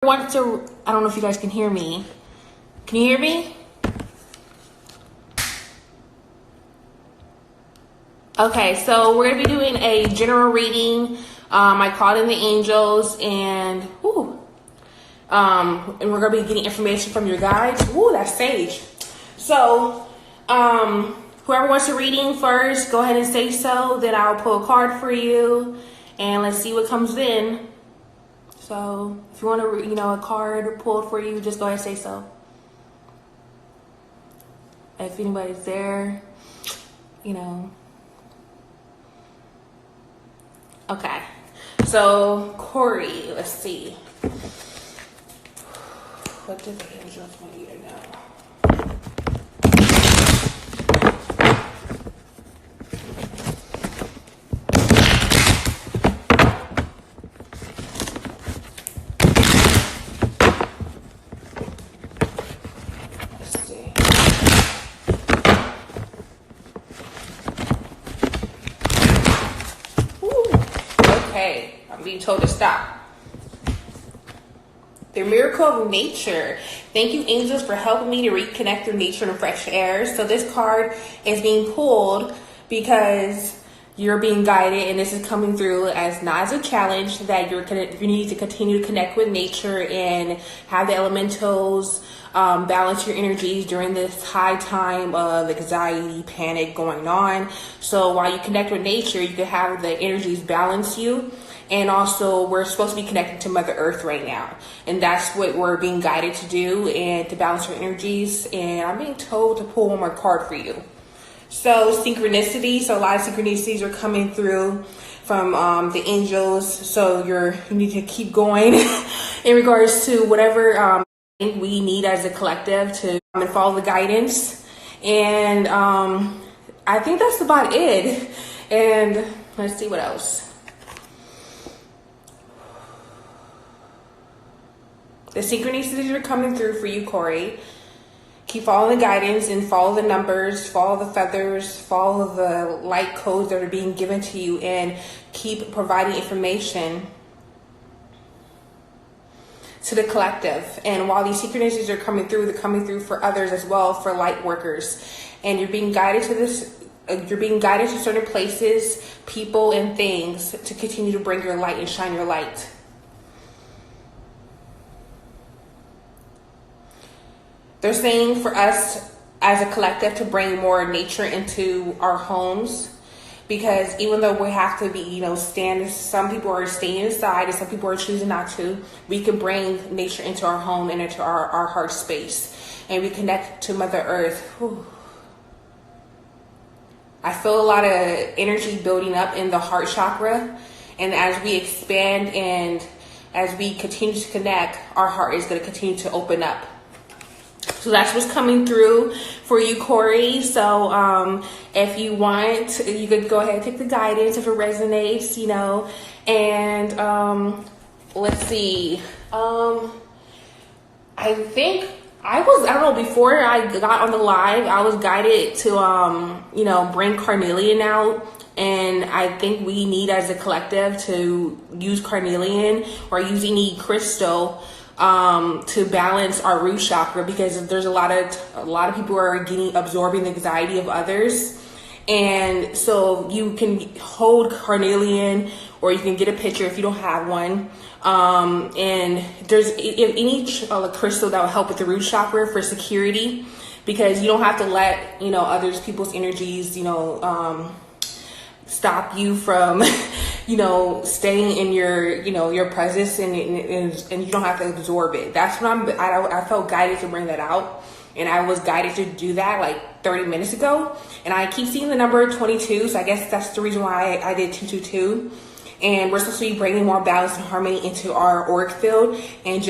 Want to, I don't know if you guys can hear me. Can you hear me? Okay, so we're gonna be doing a general reading. I called in the angels and we're gonna be getting information from your guides. Ooh, that's sage. So, whoever wants a reading first, go ahead and say so. Then I'll pull a card for you, and let's see what comes in. So if you want a card pulled for you, just go ahead and say so. If anybody's there, Okay. So Corey, let's see. What do the angels want you to know? I'm being told to stop. The miracle of nature. Thank you, angels, for helping me to reconnect with nature and fresh air. So this card is being pulled because you're being guided, and this is coming through as not as a challenge, that you need to continue to connect with nature and have the elementals balance your energies during this high time of anxiety, panic going on. So while you connect with nature, you can have the energies balance you. And also, we're supposed to be connected to Mother Earth right now. And that's what we're being guided to do, and to balance your energies. And I'm being told to pull one more card for you. So synchronicity. So a lot of synchronicities are coming through from the angels. So you need to keep going in regards to whatever we need as a collective to follow the guidance. And I think that's about it. And let's see what else. The synchronicities are coming through for you, Corey. Keep following the guidance and follow the numbers, follow the feathers, follow the light codes that are being given to you, and keep providing information to the collective. And while these synchronicities are coming through, they're coming through for others as well, for light workers. And you're being guided to this. You're being guided to certain places, people, and things to continue to bring your light and shine your light. They're saying for us as a collective to bring more nature into our homes, because even though we have to be, some people are staying inside and some people are choosing not to, we can bring nature into our home and into our heart space, and we connect to Mother Earth. Whew. I feel a lot of energy building up in the heart chakra, and as we expand and as we continue to connect, our heart is going to continue to open up. So that's what's coming through for you, Corey. So if you want, you could go ahead and take the guidance if it resonates, and let's see. I think I don't know, before I got on the live, I was guided to, bring carnelian out. And I think we need, as a collective, to use carnelian or use any crystal to balance our root chakra, because there's a lot of people are absorbing the anxiety of others. And so you can hold carnelian, or you can get a picture if you don't have one. And there's any crystal that will help with the root chakra for security, because you don't have to let, people's energies, stop you from, staying in your presence, and you don't have to absorb it. That's what I felt guided to bring that out. And I was guided to do that like 30 minutes ago. And I keep seeing the number 22. So I guess that's the reason why I did 222. And we're supposed to be bringing more balance and harmony into our auric field, and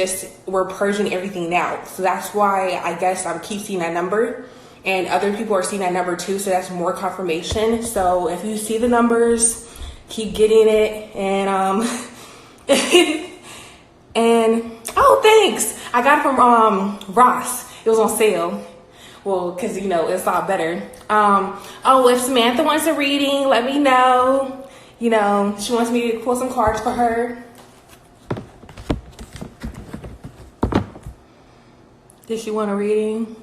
we're purging everything out. So that's why I guess I keep seeing that number. And other people are seeing that number too, so that's more confirmation. So if you see the numbers, keep getting it. And and oh, thanks, I got it from Ross. It was on sale. Well, because it's a lot better. If Samantha wants a reading, let me know. She wants me to pull some cards for her. Did she want a reading?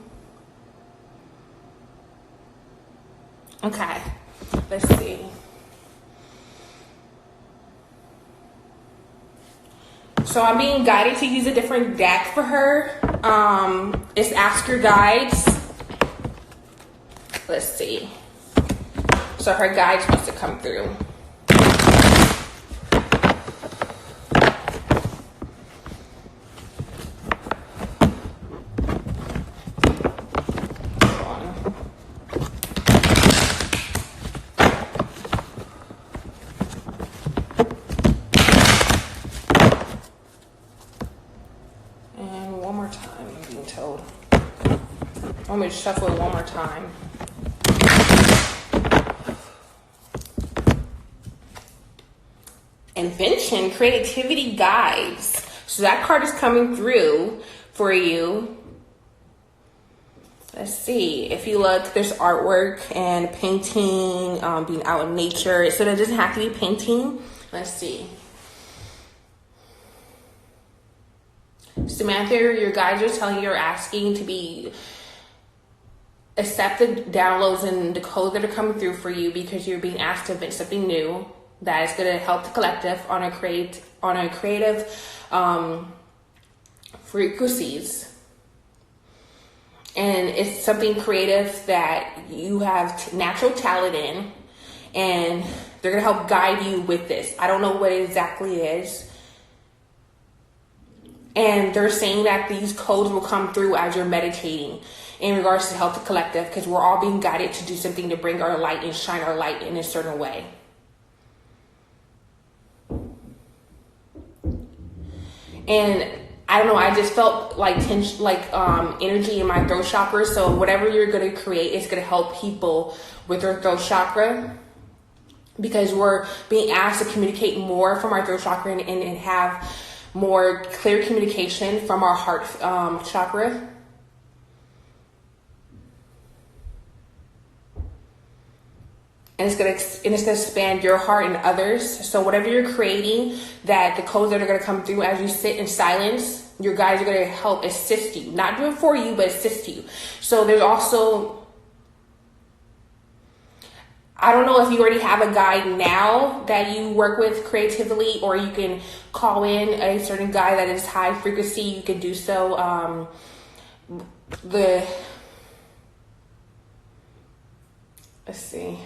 Okay, let's see. So I'm being guided to use a different deck for her. It's Ask Your Guides. Let's see. So her guides must have come through. And one more time, I'm being told. I'm going to shuffle it one more time. Invention, creativity guides. So that card is coming through for you. Let's see. If you look, there's artwork and painting, being out in nature. So it doesn't have to be painting. Let's see. Samantha, your guides are telling you, or asking to be accept the downloads and the codes that are coming through for you, because you're being asked to invent something new that is going to help the collective on a creative frequencies. And it's something creative that you have natural talent in, and they're going to help guide you with this. I don't know what it exactly is. And they're saying that these codes will come through as you're meditating in regards to help the collective, because we're all being guided to do something to bring our light and shine our light in a certain way. And I don't know, I just felt like tension, energy in my throat chakra. So whatever you're going to create is going to help people with their throat chakra, because we're being asked to communicate more from our throat chakra and have more clear communication from our heart chakra. And it's gonna expand your heart and others. So whatever you're creating, that the codes that are gonna come through as you sit in silence, your guides are gonna help assist you. Not do it for you, but assist you. So there's also, I don't know if you already have a guide now that you work with creatively, or you can call in a certain guide that is high frequency. You can do so. Let's see.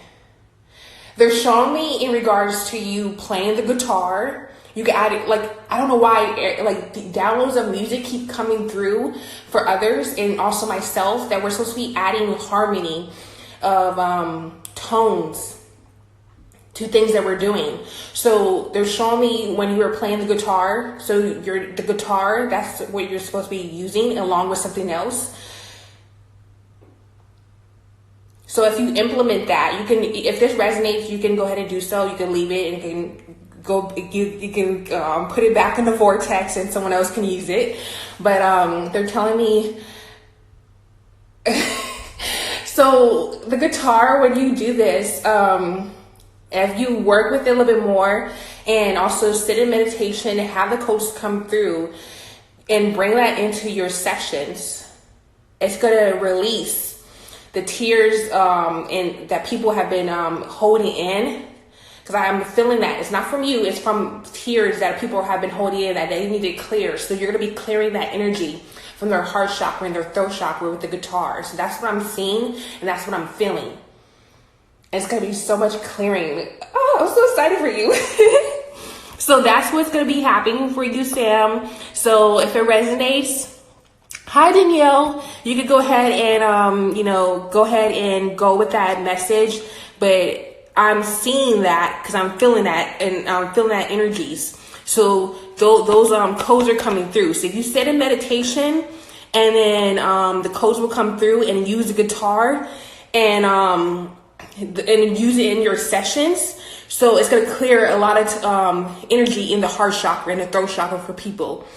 They're showing me in regards to you playing the guitar. You can add it, I don't know why, the downloads of music keep coming through for others and also myself, that we're supposed to be adding harmony of tones to things that we're doing. So they're showing me when you were playing the guitar. So the guitar, that's what you're supposed to be using along with something else. So if you implement that, you can, if this resonates, you can go ahead and do so. You can leave it and you can put it back in the vortex and someone else can use it. But they're telling me, so the guitar, when you do this, if you work with it a little bit more and also sit in meditation and have the codes come through and bring that into your sessions, it's going to release the tears and that people have been holding in, because I'm feeling that it's not from you, it's from tears that people have been holding in that they need to clear. So you're going to be clearing that energy from their heart chakra and their throat chakra with the guitar. So that's what I'm seeing and that's what I'm feeling. And it's going to be so much clearing. Oh, I'm so excited for you. So that's what's going to be happening for you, Sam. So if it resonates, hi Danielle, you could go ahead and go with that message. But I'm seeing that because I'm feeling that, and I'm feeling that energies. So those codes are coming through. So if you sit in meditation, and then the codes will come through, and use the guitar and use it in your sessions. So it's going to clear a lot of energy in the heart chakra and the throat chakra for people.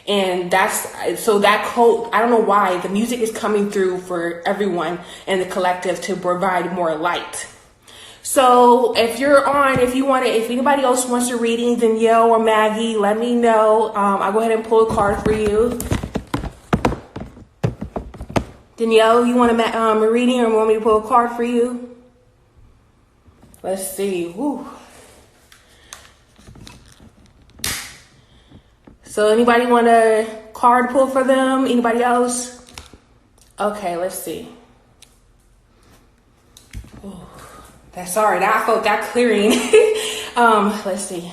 And that code, I don't know why, the music is coming through for everyone in the collective to provide more light. So if anybody else wants a reading, Danielle or Maggie, let me know. I'll go ahead and pull a card for you. Danielle, you want a reading or want me to pull a card for you? Let's see. Whew. So anybody want a card pull for them? Anybody else? Okay, let's see. Ooh, that's all right. I felt that clearing. Let's see.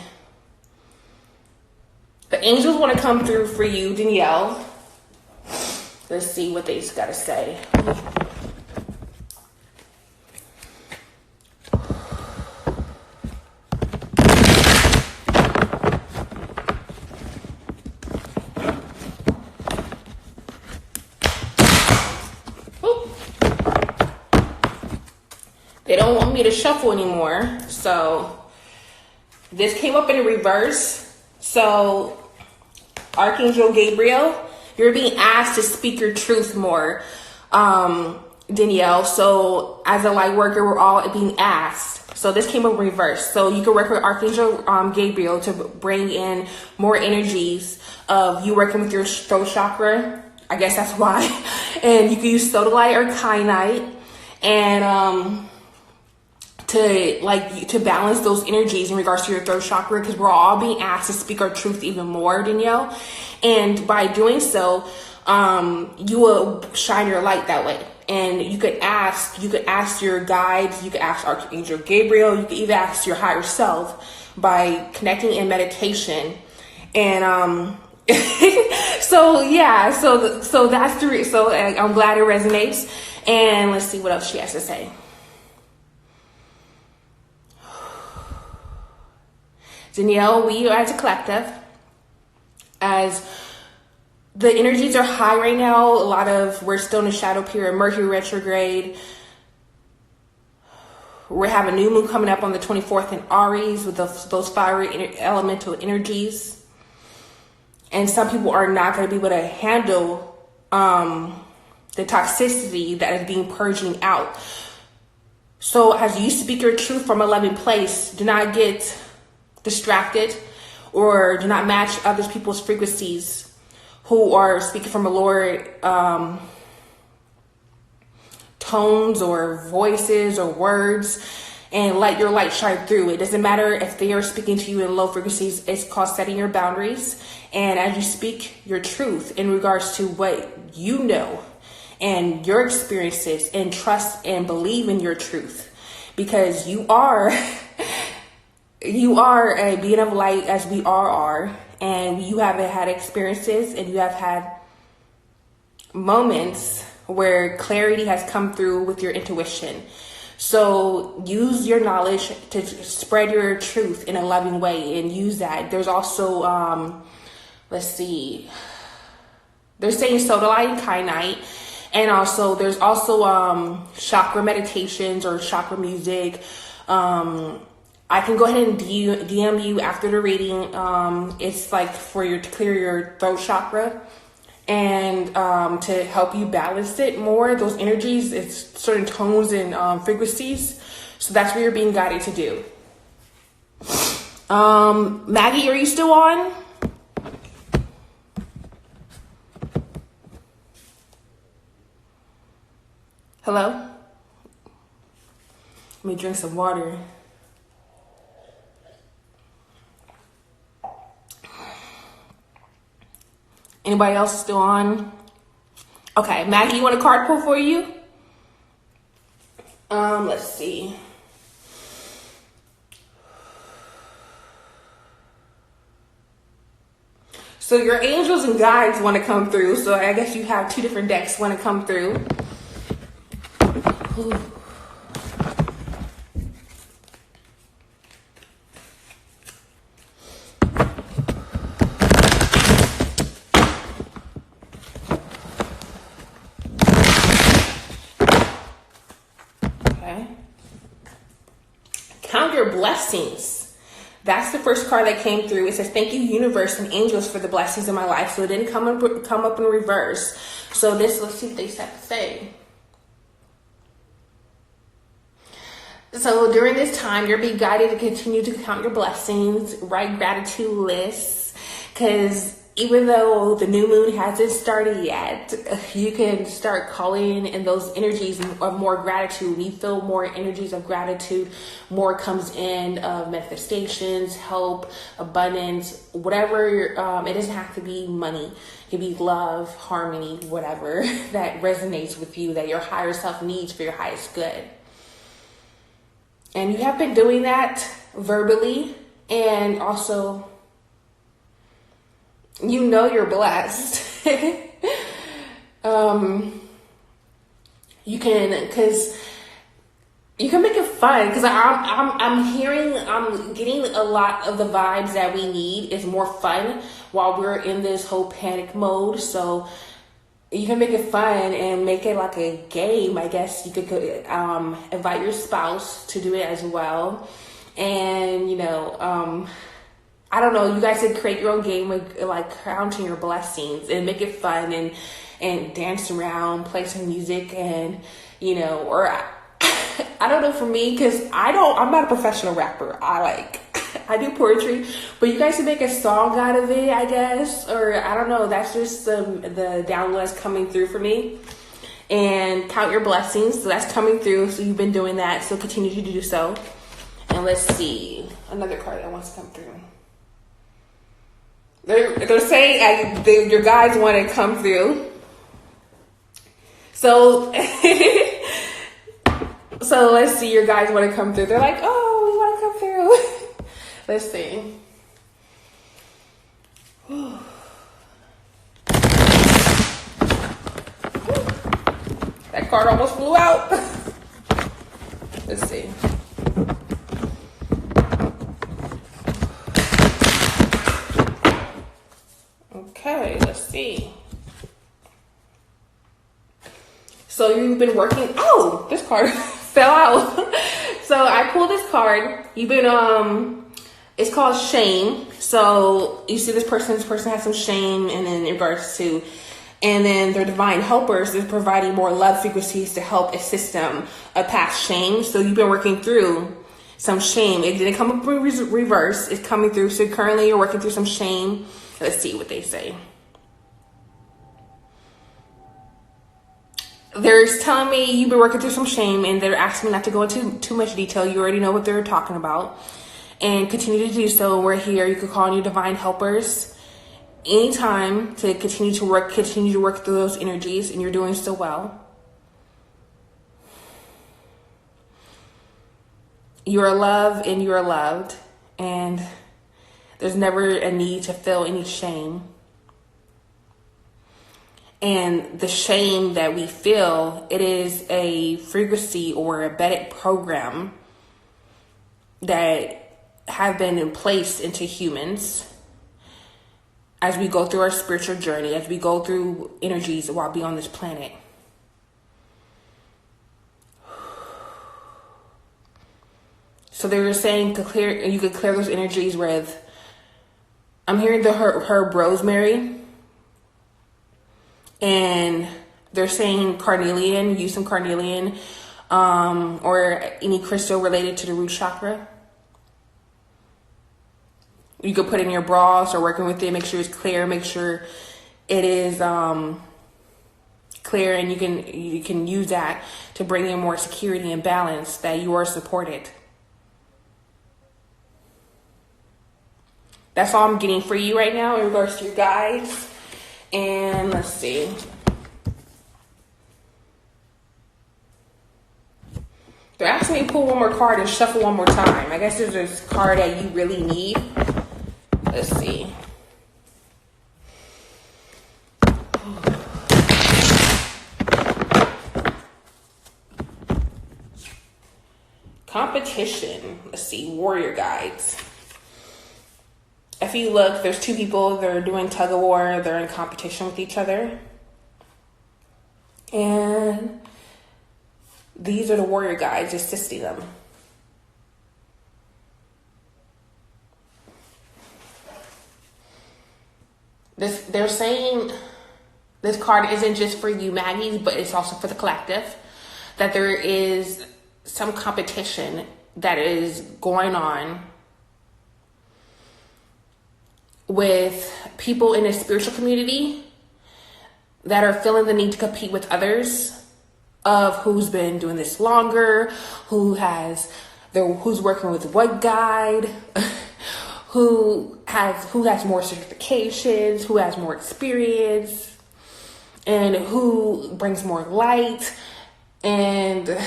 The angels want to come through for you, Danielle. Let's see what they got to say. They don't want me to shuffle anymore. So this came up in a reverse. So Archangel Gabriel, you're being asked to speak your truth more, Danielle. So as a light worker, we're all being asked. So this came up in reverse. So you can work with Archangel Gabriel to bring in more energies of you working with your throat chakra. I guess that's why. And you can use sodalite or kyanite. And to balance those energies in regards to your throat chakra, because we're all being asked to speak our truth even more, Danielle. And by doing so, you will shine your light that way. And you could ask your guides, you could ask Archangel Gabriel, you could even ask your higher self by connecting in meditation. And so yeah, so that's so I'm glad it resonates. And let's see what else she has to say. Danielle, we as a collective, as the energies are high right now, we're still in a shadow period, Mercury retrograde. We have a new moon coming up on the 24th in Aries with those fiery elemental energies. And some people are not going to be able to handle the toxicity that is being purging out. So as you speak your truth from a loving place, do not get distracted or do not match other people's frequencies who are speaking from a lower tones or voices or words, and let your light shine through. It doesn't matter if they are speaking to you in low frequencies. It's called setting your boundaries. And as you speak your truth in regards to what you know and your experiences, and trust and believe in your truth, because you are a being of light, as we all are, and you have had experiences and you have had moments where clarity has come through with your intuition. So use your knowledge to spread your truth in a loving way and use that. There's also, let's see, they're saying sodalite and kyanite. And also there's also chakra meditations or chakra music. I can go ahead and DM you after the reading. It's like for you to clear your throat chakra and to help you balance it more. Those energies, it's certain tones and frequencies. So that's what you're being guided to do. Maggie, are you still on? Hello? Let me drink some water. Anybody else still on? Okay, Maggie, you want a card pull for you? Let's see. So your angels and guides want to come through. So I guess you have two different decks want to come through. Ooh. Count your blessings. That's the first card that came through. It says, thank you, universe and angels, for the blessings in my life. So it didn't come up in reverse. So let's see what they have to say. So during this time, you're being guided to continue to count your blessings, write gratitude lists, because even though the new moon hasn't started yet, you can start calling in those energies of more gratitude. When you feel more energies of gratitude, more comes in of manifestations, help, abundance, whatever. It doesn't have to be money. It can be love, harmony, whatever that resonates with you, that your higher self needs for your highest good. And you have been doing that verbally, and also, you know you're blessed. You can make it fun, because I'm getting a lot of the vibes that we need is more fun while we're in this whole panic mode. So you can make it fun and make it like a game. I guess you could invite your spouse to do it as well. And, I don't know, you guys could create your own game, like counting your blessings, and make it fun and dance around, play some music, and, or I don't know, for me, because I'm not a professional rapper. I do poetry, but you guys can make a song out of it, I guess, or I don't know. That's just the downloads coming through for me. And count your blessings. So that's coming through. So you've been doing that. So continue to do so. And let's see, another card that wants to come through. They're saying your guys want to come through. So, so let's see, your guys want to come through. They're like, oh, we want to come through. Let's see. That card almost flew out. Let's see. Okay, let's see. So you've been working. Oh, this card fell out. So I pulled this card. You've been it's called shame. So you see this person has some shame, and then in regards to, and then their divine helpers is providing more love frequencies to help assist them past shame. So you've been working through some shame. It didn't come up in reverse. It's coming through. So currently you're working through some shame. Let's see what they say. They're telling me you've been working through some shame, and they're asking me not to go into too much detail. You already know what they're talking about. And continue to do so. We're here. You could call on your divine helpers anytime to continue to work through those energies, and you're doing so well. You are loved and you are loved, and there's never a need to feel any shame. And the shame that we feel, it is a frequency or a embedded program that have been placed into humans as we go through our spiritual journey, as we go through energies while being on this planet. So they were saying you could clear those energies with, I'm hearing the herb rosemary, and they're saying carnelian. Use some carnelian, or any crystal related to the root chakra. You could put in your bras or working with it. Make sure it's clear. Make sure it is clear, and you can use that to bring in more security and balance, that you are supported. That's all I'm getting for you right now in regards to you guys. And let's see. They're asking me to pull one more card and shuffle one more time. I guess there's this card that you really need. Let's see. Competition. Let's see. Warrior guides. If you look, there's two people. They're doing tug of war. They're in competition with each other. And these are the warrior guides assisting them. They're saying this card isn't just for you Maggies, but it's also for the collective. That there is some competition that is going on with people in a spiritual community that are feeling the need to compete with others of who's been doing this longer, who's working with what guide, who has more certifications, who has more experience, and who brings more light. And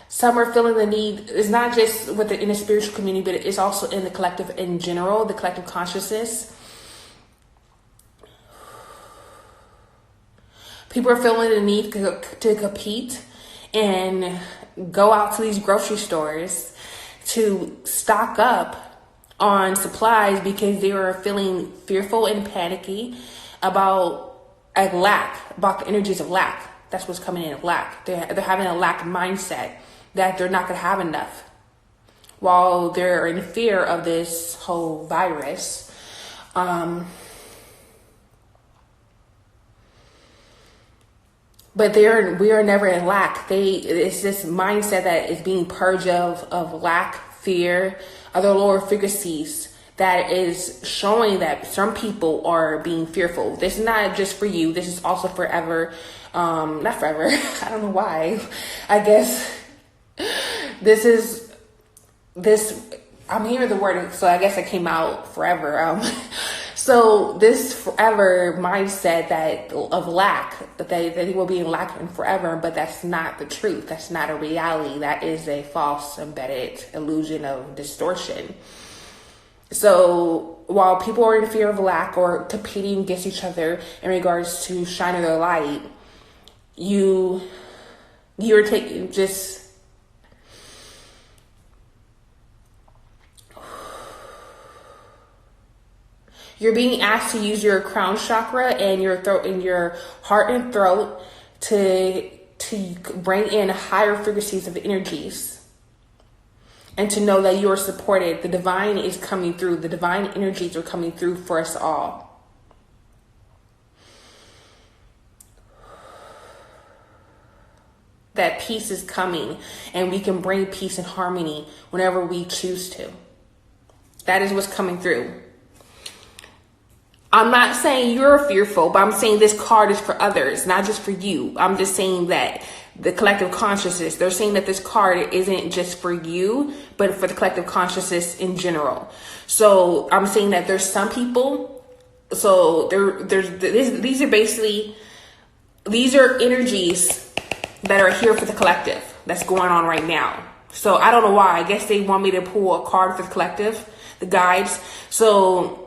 some are feeling the need. It's not just in the spiritual community, but it's also in the collective in general, the collective consciousness. People are feeling the need to compete and go out to these grocery stores to stock up on supplies because they are feeling fearful and panicky about about the energies of lack. That's what's coming in of lack. They're having a lack mindset that they're not going to have enough while they're in fear of this whole virus. But we are never in lack. It's this mindset that is being purged of lack, fear, other lower frequencies that is showing that some people are being fearful. This is not just for you. This is also forever. Not forever. I don't know why. I guess I'm hearing the word, so I guess it came out forever. So this forever mindset of lack, that they will be in lack forever, but that's not the truth. That's not a reality. That is a false embedded illusion of distortion. So while people are in fear of lack or competing against each other in regards to shining their light, you're taking just... You're being asked to use your crown chakra and your throat and your heart and throat to bring in higher frequencies of energies and to know that you are supported. The divine is coming through. The divine energies are coming through for us all. That peace is coming and we can bring peace and harmony whenever we choose to. That is what's coming through. I'm not saying you're fearful, but I'm saying this card is for others, not just for you. I'm just saying that the collective consciousness, they're saying that this card isn't just for you, but for the collective consciousness in general. So I'm saying that there's some people, so these are energies that are here for the collective that's going on right now. So I don't know why. I guess they want me to pull a card for the collective, the guides. So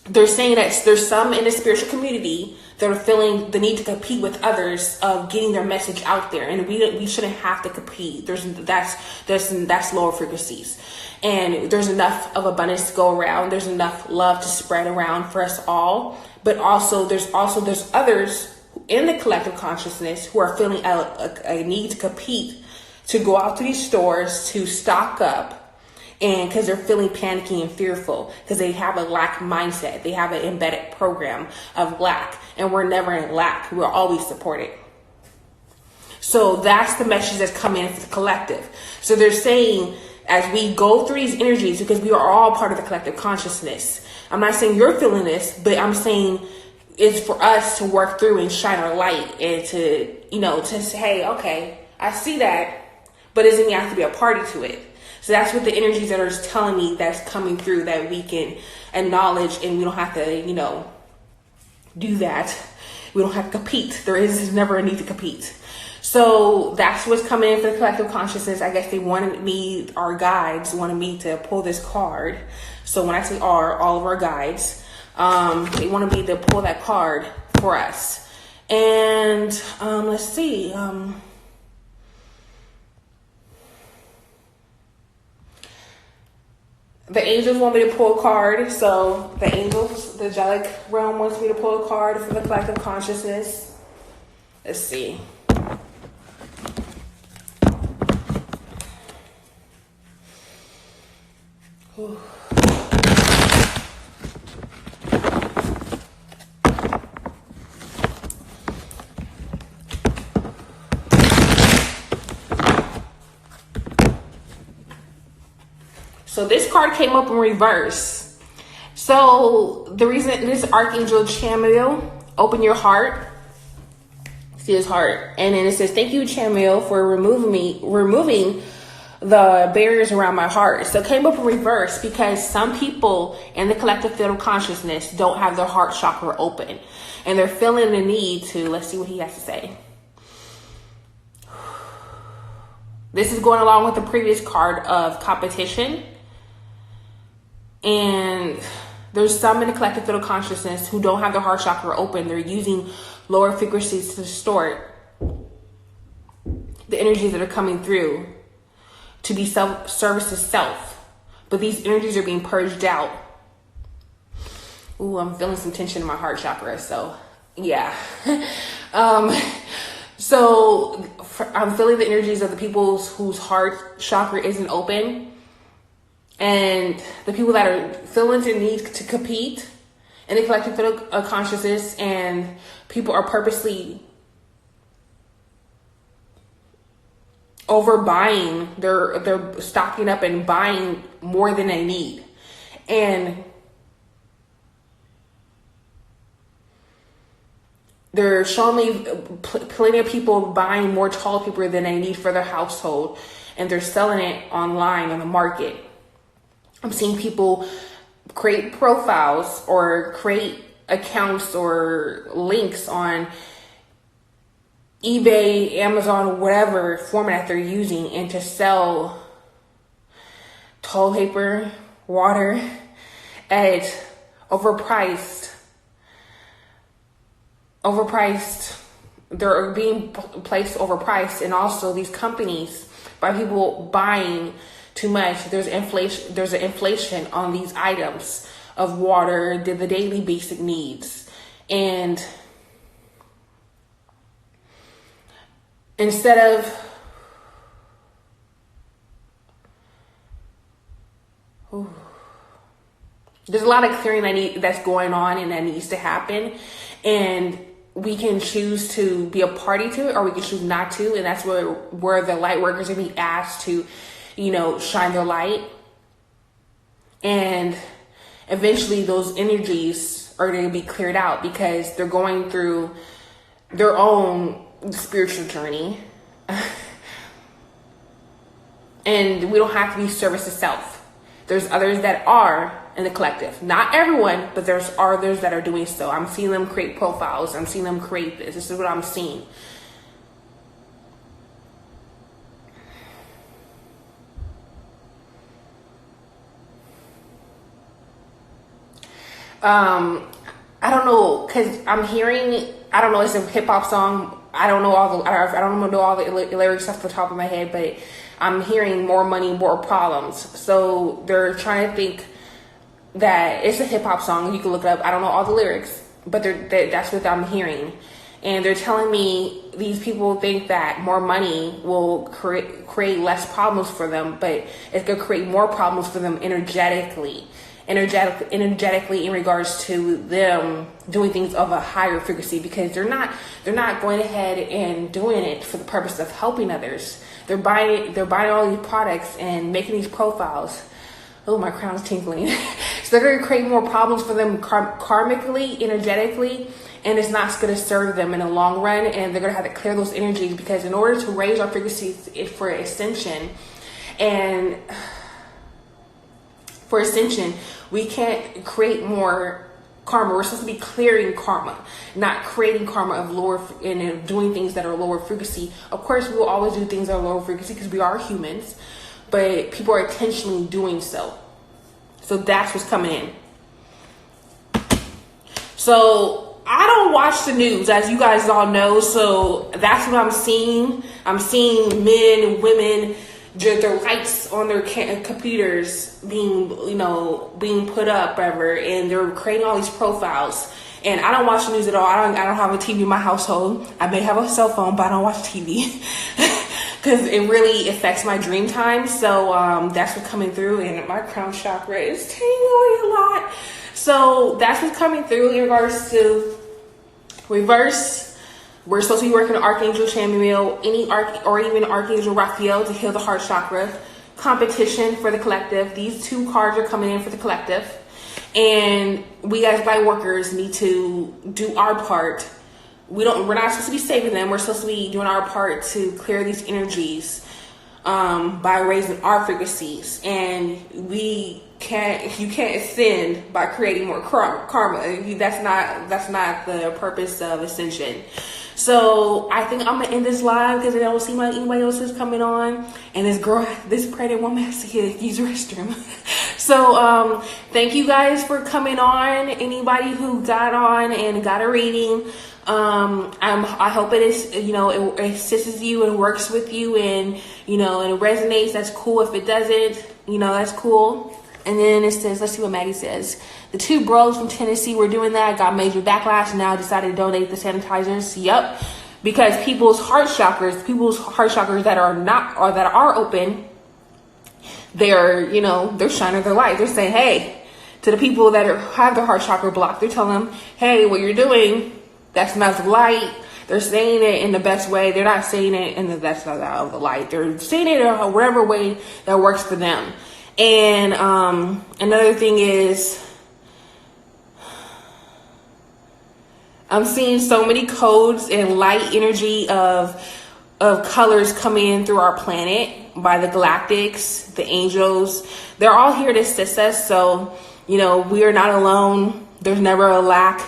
they're saying that there's some in the spiritual community that are feeling the need to compete with others of getting their message out there, and we shouldn't have to compete. That's lower frequencies, and there's enough of abundance to go around. There's enough love to spread around for us all, but also there's others in the collective consciousness who are feeling a need to compete, to go out to these stores to stock up. And because they're feeling panicky and fearful, because they have a lack mindset. They have an embedded program of lack, and we're never in lack. We're always supported. So that's the message that's coming in for the collective. So they're saying, as we go through these energies, because we are all part of the collective consciousness. I'm not saying you're feeling this, but I'm saying it's for us to work through and shine our light and to say, hey, okay, I see that, but it doesn't have to be a party to it. So that's what the energies that are telling me that's coming through, that we can acknowledge, and we don't have to, do that. We don't have to compete. There's never a need to compete. So that's what's coming in for the collective consciousness. I guess our guides wanted me to pull this card. So when I say all of our guides, they wanted me to pull that card for us. And let's see. The angels want me to pull a card. So the angels, the angelic realm wants me to pull a card for the collective consciousness. Let's see. Whew. So this card came up in reverse. So the reason this Archangel Chamuel, open your heart. See his heart. And then it says, thank you, Chamuel, for removing the barriers around my heart. So it came up in reverse because some people in the collective field of consciousness don't have their heart chakra open. And they're feeling the need to, let's see what he has to say. This is going along with the previous card of competition. And there's some in the collective field of consciousness who don't have their heart chakra open. They're using lower frequencies to distort the energies that are coming through to be service to self. But these energies are being purged out. Ooh, I'm feeling some tension in my heart chakra. So, yeah. So I'm feeling the energies of the people whose heart chakra isn't open. And the people that are feeling the need to compete in the collective field of consciousness, and people are purposely overbuying. They're stocking up and buying more than they need. And they're showing me plenty of people buying more toilet paper than they need for their household. And they're selling it online on the market. I'm seeing people create profiles or create accounts or links on eBay, Amazon, whatever format they're using, and to sell toilet paper, water at overpriced. They're being placed overpriced, and also these companies, by people buying too much, there's an inflation on these items of water, the daily basic needs. And instead of there's a lot of clearing that's going on and that needs to happen, and we can choose to be a party to it, or we can choose not to. And that's where the light workers are being asked to, shine their light. And eventually those energies are going to be cleared out because they're going through their own spiritual journey. And we don't have to be service to self. There's others that are in the collective. Not everyone, but there's others that are doing so. I'm seeing them create profiles. I'm seeing them create this. This is what I'm seeing. I don't know, because I'm hearing, I don't know, it's a hip hop song. I don't know all the lyrics off the top of my head, but I'm hearing more money, more problems. So they're trying to think that it's a hip hop song. You can look it up. I don't know all the lyrics, but that's what I'm hearing. And they're telling me these people think that more money will create less problems for them, but it's going to create more problems for them energetically in regards to them doing things of a higher frequency, because they're not going ahead and doing it for the purpose of helping others. They're buying all these products and making these profiles. Oh, my crown's tinkling. So they're going to create more problems for them karmically, energetically, and it's not going to serve them in the long run. And they're going to have to clear those energies, because in order to raise our frequencies for ascension, we can't create more karma. We're supposed to be clearing karma, not creating karma of lower and doing things that are lower frequency. Of course, we will always do things that are lower frequency because we are humans, but people are intentionally doing so. So that's what's coming in. So I don't watch the news, as you guys all know. So that's what I'm seeing. I'm seeing men and women, their lights on their computers being put up, whatever, and they're creating all these profiles. And I don't watch the news at all. I don't have a TV in my household. I may have a cell phone, but I don't watch TV because it really affects my dream time. So that's what's coming through, and my crown chakra is tingling a lot. So that's what's coming through in regards to reverse. We're supposed to be working on Archangel Chamuel, or even Archangel Raphael to heal the heart chakra. Competition for the collective. These two cards are coming in for the collective. And we as light workers need to do our part. We're not supposed to be saving them. We're supposed to be doing our part to clear these energies by raising our frequencies. And you can't ascend by creating more karma. That's not the purpose of ascension. So I think I'm gonna end this live because it don't seem like anybody else is coming on. And this pregnant woman has to use the restroom. So thank you guys for coming on. Anybody who got on and got a reading, I hope it is, it assists you and works with you, and and it resonates. That's cool. If it doesn't, that's cool. And then it says, let's see what Maggie says. The 2 bros from Tennessee were doing that, got major backlash, and now decided to donate the sanitizers. Yep. Because people's heart chakras that are open, they're shining their light. They're saying, hey, to the people that have their heart chakra blocked, they're telling them, hey, what you're doing, that's not the light. They're saying it in the best way. They're not saying it in that's not out of the light. They're saying it in whatever way that works for them. And another thing is, I'm seeing so many codes and light energy of colors coming in through our planet by the galactics, the angels. They're all here to assist us. So, we are not alone. There's never a lack.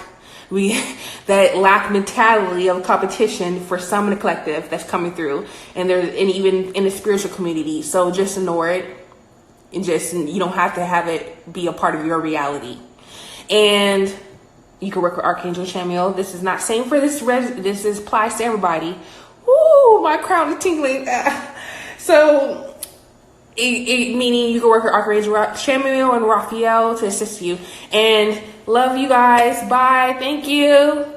That lack mentality of competition for some in the collective that's coming through, and even in the spiritual community. So just ignore it. And you don't have to have it be a part of your reality. And you can work with Archangel Chamuel. This is not saying for this applies to everybody. Woo, my crown is tingling. So meaning you can work with Archangel Chamuel and Raphael to assist you. And love you guys. Bye. Thank you.